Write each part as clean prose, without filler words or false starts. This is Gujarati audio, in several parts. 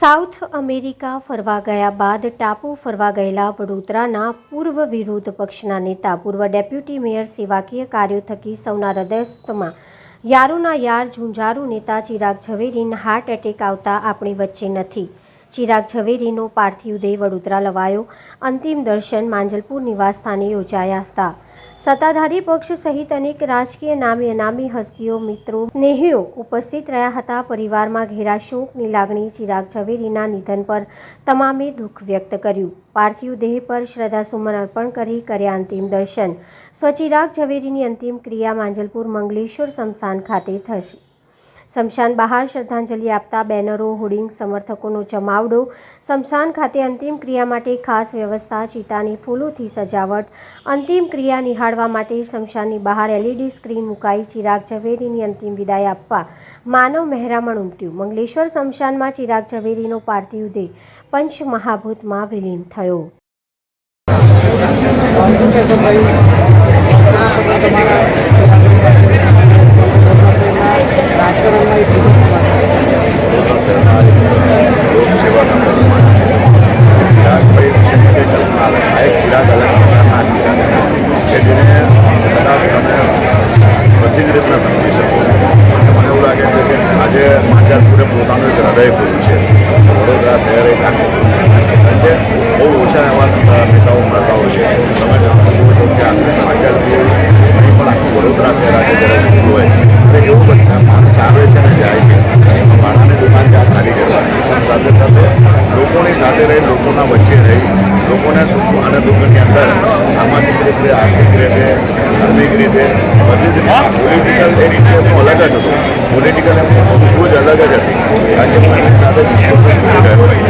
સાઉથ અમેરિકા ફરવા ગયા બાદ ટાપુ ફરવા ગયેલા વડોદરાના પૂર્વ વિરોધ પક્ષના નેતા, પૂર્વ ડેપ્યુટી મેયર, સેવાકીય કાર્યો થકી સૌના હૃદયસ્થમાં યારોના યાર ઝુંઝારૂ નેતા ચિરાગ ઝવેરીને હાર્ટ એટેક આવતા આપણી વચ્ચે નથી. ચિરાગ ઝવેરીનો પાર્થિવ દેહ વડોદરા લવાયો. અંતિમ દર્શન માંજલપુર નિવાસસ્થાને યોજાયા હતા. સત્તાધારી પક્ષ સહિત અનેક રાજકીય નામી અનામી હસ્તીઓ, મિત્રો, સ્નેહીઓ ઉપસ્થિત રહ્યા હતા. પરિવારમાં ઘેરા શોકની લાગણી. ચિરાગ ઝવેરીના નિધન પર તમામે દુઃખ વ્યક્ત કર્યું. પાર્થિવ દેહ પર શ્રદ્ધાસુમન અર્પણ કરી કર્યા અંતિમ દર્શન. ચિરાગ ઝવેરીની અંતિમ ક્રિયા માંજલપુર મંગલેશ્વર સ્મશાન ખાતે થશે. સ્મશાન બહાર શ્રદ્ધાંજલિ આપતા બેનરો, હોર્ડિંગ, સમર્થકોનો જમાવડો. સ્મશાન ખાતે અંતિમ ક્રિયા માટે ખાસ વ્યવસ્થા, ચિતાની ફૂલોથી સજાવટ. અંતિમ ક્રિયા નિહાળવા માટે સ્મશાનની બહાર LED સ્ક્રીન મુકાઈ. ચિરાગ ઝવેરીની અંતિમ વિદાય આપવા માનવ મહેરામણ ઉમટ્યું. મંગલેશ્વર સ્મશાનમાં ચિરાગ ઝવેરીનો પાર્થિવ દેહ પંચમહાભૂતમાં વિલીન થયો. વડોદરા શહેરના લોકસેવાના પ્રમાણ છે. ચિરાગભાઈ વિશેની કંઈ કલ્પના અલગ. આ એક ચિરાગ અલગ પ્રકારના ચિરાગ હતા કે જેને કદાચ તમે બધી જ રીતના સમજી શકો. અને મને એવું લાગે છે કે આજે માંજલપુરે પોતાનું એક હૃદય ખોલ્યું છે. વડોદરા શહેર એક આખું કારણ કે બહુ ઓછા એવા નેતાઓ મળતા હોય છે. તમે જાણો છો કે માંજલપુર નહીં પણ આખું વડોદરા શહેર આજે જ્યારે ખુલ્લું હોય ત્યારે એવું બધા માણસ આવે છે ને જાય છે. ભાડાની દુકાન ચાર ખાલી કરવાની છે, પણ સાથે સાથે લોકોની સાથે રહી, લોકોના વચ્ચે રહી, લોકોને સુખ અને દુઃખની અંદર સામાજિક રીતે, આર્થિક રીતે, ધાર્મિક રીતે, બધી જ રીતના પોલિટિકલ એક છે એમનું અલગ જ હતું. પોલિટિકલ એમની સૂઝબૂਝ અલગ જ હતી. કારણ કે હું એમની સાથે વિશ્વાસ સુધી ગયો છું.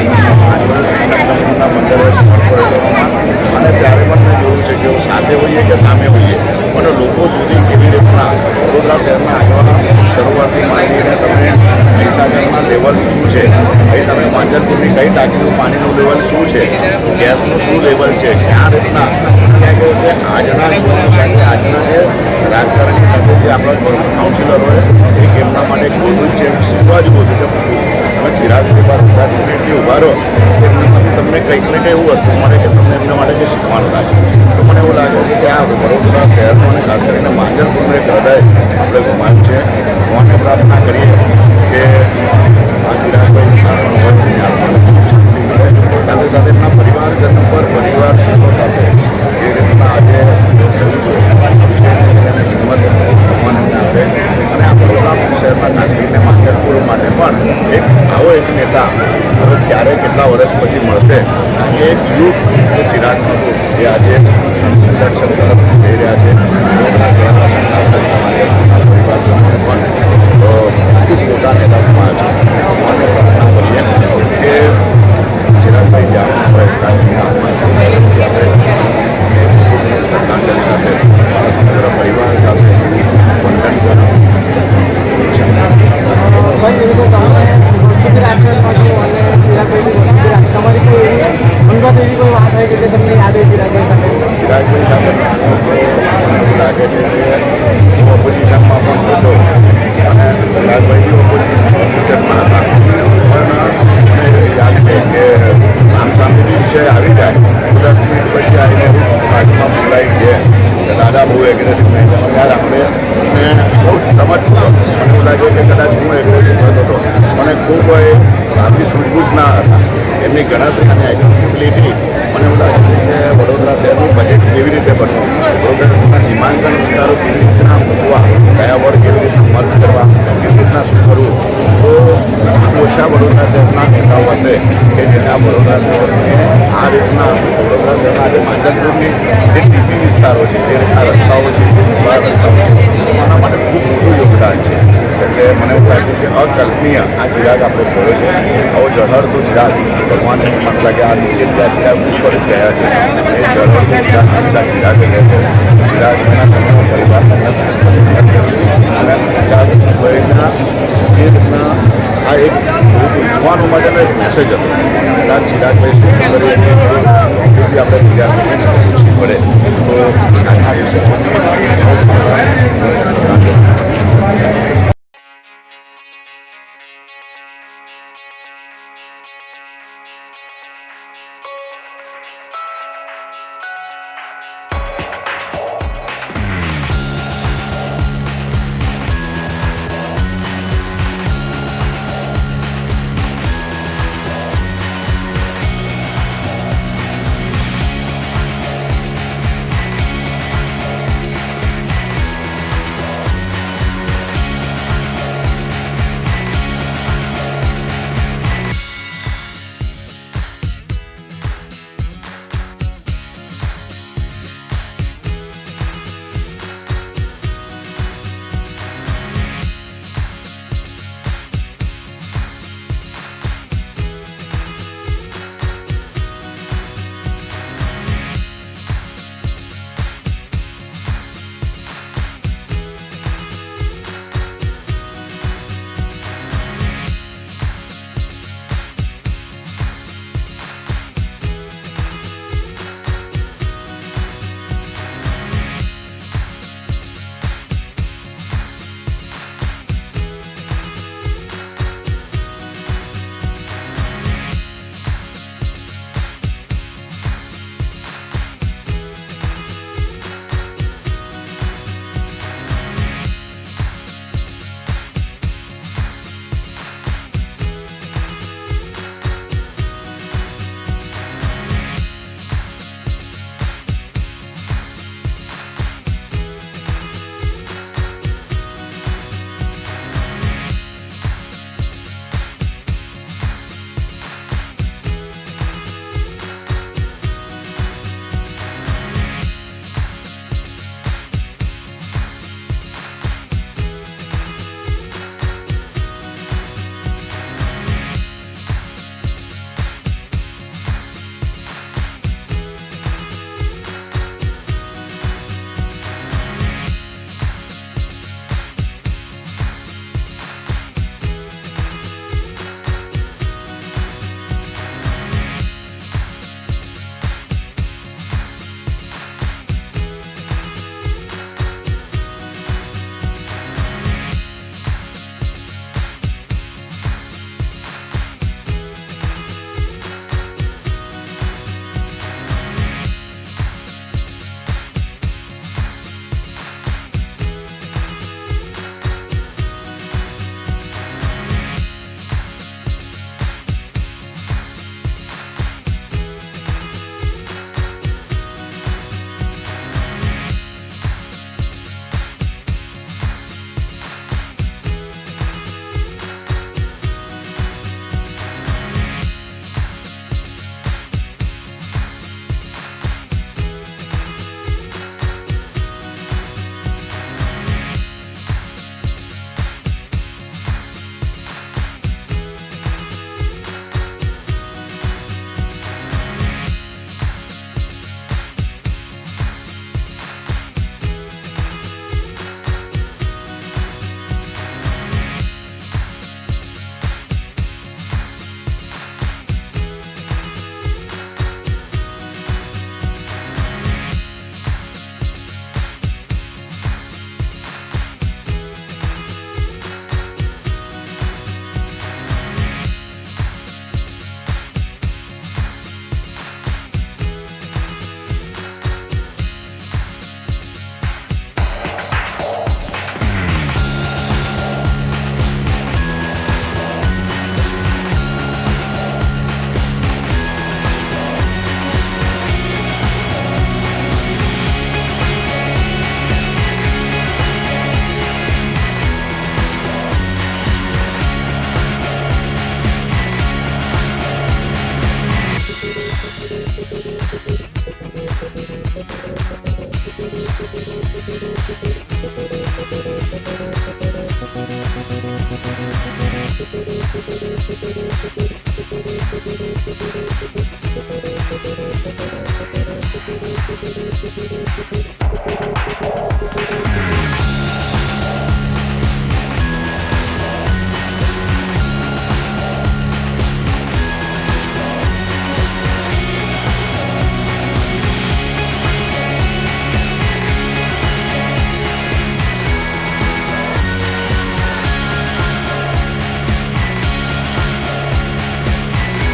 આજ બધા શિક્ષણ સમિતિના 15 વર્ષ કોર્પોરેટરોમાં અને ત્યારે પણ મેં જોયું છે કે સાથે હોઈએ કે સામે હોઈએ પણ લોકો સુધી કેવી રીતના વડોદરા શહેરના આગળના સરોવરથી માંડીને તમે મહીસાગરના લેવલ શું છે, એ તમે માંજલપુરની કઈ ટાંકીનું પાણીનું લેવલ શું છે, ગેસનું શું લેવલ છે, ક્યાં રીતના કે આજના આજના જે રાજકારણની સાથે જે આપણા કાઉન્સિલરોએ એક એમના માટે ખોટું છે શીખવા જ બોલું કે શું તમે ચિરાગની પાસે 10 મિનિટથી ઉભા રહો તમને કંઈક ને કંઈ એવું વસ્તુ મળે કે તમને એમના માટે કંઈ શીખવાનું લાગે. તો મને એવું લાગે છે કે આ વડોદરા શહેરનું અને ખાસ કરીને માંજલપુરનું એક હૃદય આપણે ગુમાવ્યું છે. ભગવાનને પ્રાર્થના કરીએ કે આ ચિરાગભાઈ સારું હોય સાથે સાથે એમના પરિવારજનો પર પરિવાર લોકો સાથે જે રીતના આજે ભગવાન એમને આપે અને આ વડોદરા શહેરના ખાસ કરીને માંજલપુર માટે પણ એક આવો એક નેતા હવે ક્યારે કેટલા વર્ષ પછી મળશે. એક યુગ જે ચિરાગ હતું એ આજે દર્શન તરફ જઈ રહ્યા છે. વડોદરા શહેરના ખાસ કરીને માંજલપુરના પરિવારજનોને પણ ખૂબ મોટા નેતા ગુમાવ્યા છે. ભગવાનને પ્રાર્થના કરીએ કે ચિરાગભાઈ જે આપણે શ્રદ્ધાંજલિ સાથે મારા સમગ્ર પરિવાર સાથે વંદન કરું છું. ચિરાગભાઈ સાથે મને એવું લાગે છે કે હું ઓપોઝિશનમાં પણ હતો અને ચિરાગભાઈ બી ઓપોઝિશનમાં હતા. પણ મને યાદ છે કે સામસામેની વિષય આવી જાય 10 મિનિટ પછી આવીને બાજુમાં બોલાઈ ગયા કે દાદા બહુ એગ્રેસિવ નહીં છે. યાર આપણે બહુ સમજતો મને એવું લાગ્યું કે કદાચ હું એગ્રેસિવ થતો હતો. મને ખૂબ આપણી સૂઝબૂઝ ના હતા. એમની ગણતરી અને એક્ટિબિલિટી મને એવું લાગે છે કે વડોદરા શહેરનું બજેટ કેવી રીતે બનવું, વડોદરા શહેરના સીમાંકન વિસ્તારો કેવી રીતના મૂકવા, કયા વર્ગ કેવી રીતના મર્જ કરવા, કેવી રીતના શું કરવું. તો ઓછા વડોદરા શહેરના નેતાઓ હશે કે જેના વડોદરા શહેરને આ રીતના વડોદરા શહેરના જે માંજલપુરની જે ટીપી વિસ્તારો છે, જે રીતના રસ્તાઓ છે, જે ઉભા રસ્તાઓ છે, એના માટે ખૂબ મોટું યોગદાન છે. એટલે મને એવું લાગ્યું કે અકલ્પનીય આ ચિરાગ આપણે જોયો છે. આવો ઝળહળતો ચિરાગ ભગવાનને મને લાગે આ નીચે ત્યાં ચિરાગ ઉપર ગયા છે. એ ઝળહળતો ચિરાગ હંમેશા ચિરાગ રહે છે. ચિરાગના સમગ્ર પરિવારને અને ચિરાગભાઈના જે રીતના આ એક યુવાનો માટેનો એક મેસેજ હતો. ચિરાગભાઈ શું શું કરીએ આપણે વિદ્યાર્થીઓને પૂછવી પડે તો આના વિશે